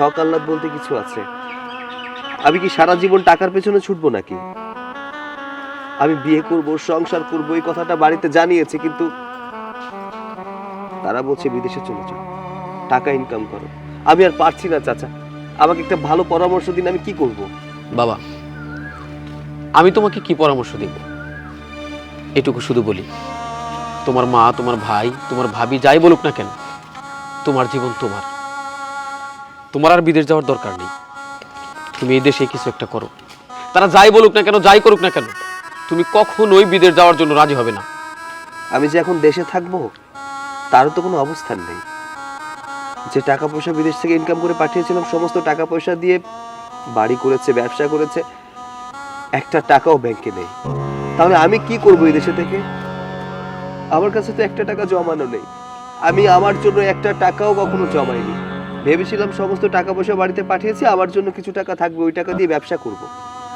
হক আল্লাহ বলতে কিছু আছে। আমি কি সারা জীবন টাকার পেছনে ছুটবো নাকি? আমি বিয়ে করব, সংসার করব, এই কথাটা বাড়িতে জানিয়েছি, কিন্তু তারা বলছে বিদেশে চলে যাও, টাকা ইনকাম করো। আমি আর পারছি না চাচা, আমাকে একটা ভালো পরামর্শ দিন, আমি কি করব? বাবা, আমি তোমাকে কি পরামর্শ দেব এটুকু শুধু বলি, তোমার মা, তোমার ভাই, তোমার ভাবি যাই বলুক না কেন, তোমার জীবন তোমার, তোমার আর বিদেশ যাওয়ার দরকার নেই। তুমি এই দেশে কিছু একটা করো। তারা যাই বলুক না কেন, যাই করুক না কেন, তুমি কখনোই বিদেশ যাওয়ার জন্য রাজি হবে না। আমি যে এখন দেশে থাকবো তারও তো কোনো অবস্থান নেই। যে টাকা পয়সা বিদেশ থেকে ইনকাম করে পাঠিয়েছিলাম, সমস্ত টাকা পয়সা দিয়ে বাড়ি করেছে, ব্যবসা করেছে, একটা টাকাও ব্যাংকে নেই। তাহলে আমি কি করবো এই দেশে থেকে? আমার কাছে তো একটা টাকা জমানো নেই। আমি আমার জন্য একটা টাকাও কখনো জমাইনি। ভেবেছিলাম সমস্ত টাকা পয়সা বাড়িতে পাঠিয়েছি, আমার জন্য কিছু টাকা থাকবে, ওই টাকা দিয়ে ব্যবসা করব।